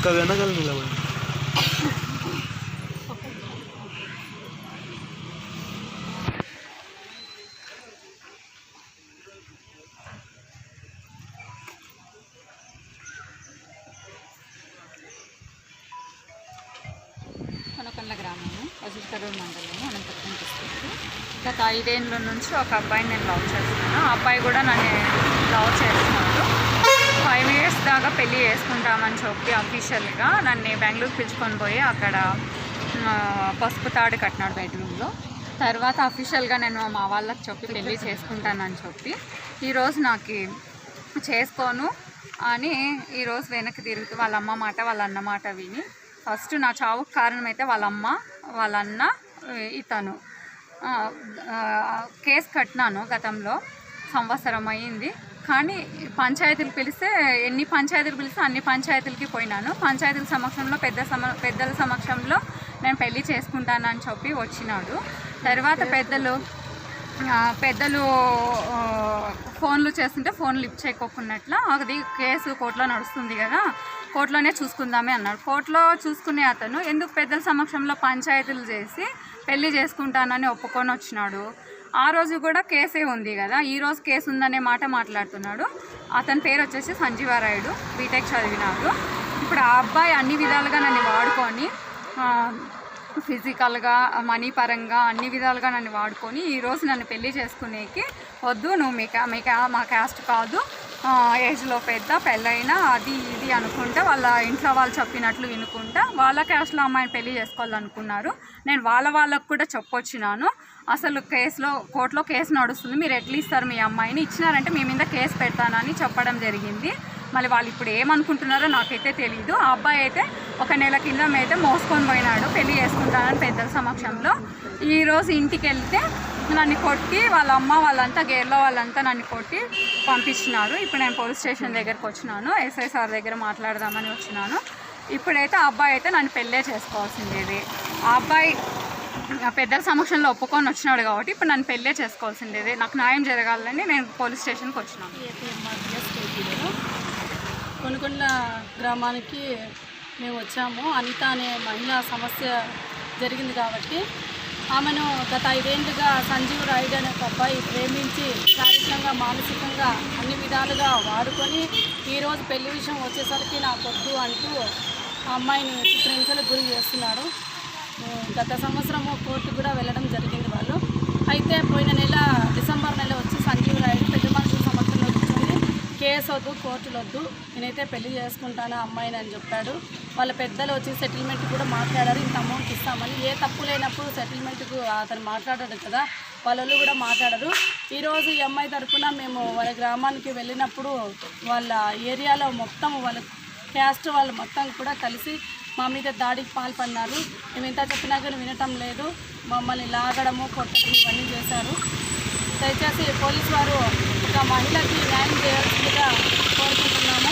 అక్క వెనకాల నిలబడి కొనకొండ గ్రామము వజీర్కరూరు మండలము అనంతపురం డిస్ట్రిక్ట్. గత 5 ఏళ్ళ నుంచి ఒక అబ్బాయిని నేను లవ్ చేస్తున్నాను. ఆ అబ్బాయి కూడా నన్ను లవ్ చేస్తున్నాడు. 5 ఇయర్స్ దాకా పెళ్ళి చేసుకుంటామని చెప్పి అఫీషియల్గా నన్ను బెంగళూరు పిలుచుకొని పోయి అక్కడ పసుపు తాడు కట్టినాడు బెడ్రూమ్లో. తర్వాత అఫీషియల్గా నేను మా వాళ్ళకి చెప్పి పెళ్ళి చేసుకుంటానని చెప్పి ఈరోజు నాకు చేసుకోను అని ఈరోజు వెనక్కి తిరుగుతూ వాళ్ళ అమ్మ మాట వాళ్ళ అన్న మాట విని ఫస్ట్ నా చావుకు కారణం అయితే వాళ్ళ అమ్మ వాళ్ళ అన్న ఇతను. కేసు కట్టినాను గతంలో, సంవత్సరం అయ్యింది. కానీ పంచాయతీలు పిలిస్తే ఎన్ని పంచాయతీలు పిలిస్తే అన్ని పంచాయతీలకి పోయినాను. పంచాయతీల సమక్షంలో పెద్దల సమక్షంలో నేను పెళ్ళి చేసుకుంటానని చెప్పి వచ్చినాడు. తర్వాత పెద్దలు ఫోన్లు చేస్తుంటే ఫోన్ లిఫ్ట్ చేయకోకున్నట్ల అది కేసు కోర్టులో నడుస్తుంది కదా, కోర్టులోనే చూసుకుందామే అన్నాడు. కోర్టులో చూసుకునే అతను ఎందుకు పెద్దల సమక్షంలో పంచాయతీలు చేసి పెళ్ళి చేసుకుంటానని ఒప్పుకొని వచ్చినాడు. ఆ రోజు కూడా కేసే ఉంది కదా, ఈరోజు కేసు ఉందనే మాట మాట్లాడుతున్నాడు. అతని పేరు వచ్చేసి సంజీవారాయుడు, బీటెక్ చదివినాడు. ఇప్పుడు ఆ అబ్బాయి అన్ని విధాలుగా నన్ను వాడుకొని ఫిజికల్గా మనీ పరంగా అన్ని విధాలుగా నన్ను వాడుకొని ఈరోజు నన్ను పెళ్ళి చేసుకునేకి వద్దు, నువ్వు మా క్యాస్ట్ కాదు, ఏజ్లో పెళ్ళైనా అది ఇది అనుకుంటా వాళ్ళ ఇంట్లో వాళ్ళు చెప్పినట్లు వినుకుంటా వాళ్ళ క్యాస్ట్లో అమ్మాయిని పెళ్ళి చేసుకోవాలనుకున్నారు. నేను వాళ్ళకు కూడా చెప్పొచ్చినాను. అసలు కోర్టులో కేసు నడుస్తుంది, మీరు ఎట్లా ఇస్తారు మీ అమ్మాయిని, ఇచ్చినారంటే మీ మీద కేసు పెడతానని చెప్పడం జరిగింది. మళ్ళీ వాళ్ళు ఇప్పుడు ఏమనుకుంటున్నారో నాకైతే తెలీదు. ఆ అబ్బాయి అయితే 1 నెల కింద అయితే మోసుకొని పోయినాడు పెళ్ళి చేసుకుంటానని పెద్దల సమక్షంలో. ఈరోజు ఇంటికి వెళ్తే నన్ను కొట్టి వాళ్ళ అమ్మ వాళ్ళంతా గేర్లో వాళ్ళంతా నన్ను కొట్టి పంపించినారు. ఇప్పుడు నేను పోలీస్ స్టేషన్ దగ్గరకు వచ్చినాను, ఎస్ఐ సార్ దగ్గర మాట్లాడదామని వచ్చినాను. ఇప్పుడైతే ఆ అబ్బాయి అయితే నన్ను పెళ్ళే చేసుకోవాల్సిండేది. ఆ అబ్బాయి పెద్దల సమక్షంలో ఒప్పుకొని వచ్చినాడు కాబట్టి ఇప్పుడు నన్ను పెళ్ళే చేసుకోవాల్సిండేది. నాకు న్యాయం జరగాలని నేను పోలీస్ స్టేషన్కి వచ్చినాను. కొనకొండ గ్రామానికి మేము వచ్చాము. అనిత అనే మహిళా సమస్య జరిగింది కాబట్టి ఆమెను గత 5 ఏళ్ళుగా సంజీవరాయుడు అనే ఒక అబ్బాయి ప్రేమించి శారీరకంగా మానసికంగా అన్ని విధాలుగా వాడుకొని ఈరోజు పెళ్లి విషయం వచ్చేసరికి నాకొద్దు అంటూ ఆ అమ్మాయిని చిత్రహింసలకు గురి చేస్తున్నాడు. గత సంవత్సరము కోర్టు కూడా వెళ్ళడం జరిగింది వాళ్ళు. అయితే పోయిన నెల డిసెంబర్ నెల వచ్చి సంజీవరాయుడు పెద్ద మనుషుల సమక్షంలో కూర్చొని కేసు వద్దు, కోర్టులు వద్దు, నేనైతే పెళ్లి చేసుకుంటాను అమ్మాయిని అని చెప్పాడు. వాళ్ళ పెద్దలు వచ్చి సెటిల్మెంట్ కూడా మాట్లాడారు, ఇంత అమౌంట్ ఇస్తామని. ఏ తప్పు లేనప్పుడు సెటిల్మెంట్కు అతను మాట్లాడాడు కదా, వాళ్ళు కూడా మాట్లాడరు. ఈరోజు ఈ అమ్మాయి తరఫున మేము వాళ్ళ గ్రామానికి వెళ్ళినప్పుడు వాళ్ళ ఏరియాలో మొత్తం వాళ్ళ క్యాస్ట్ వాళ్ళు మొత్తం కూడా కలిసి మా మీద దాడికి పాల్పడినారు. మేము ఎంత చెప్పినా కానీ వినటం లేదు. మమ్మల్ని లాగడము, కొట్టడం ఇవన్నీ చేశారు. దయచేసి పోలీసు వారు ఒక మహిళకి న్యాయం చేయాల్సిందిగా కోరుకుంటున్నాము.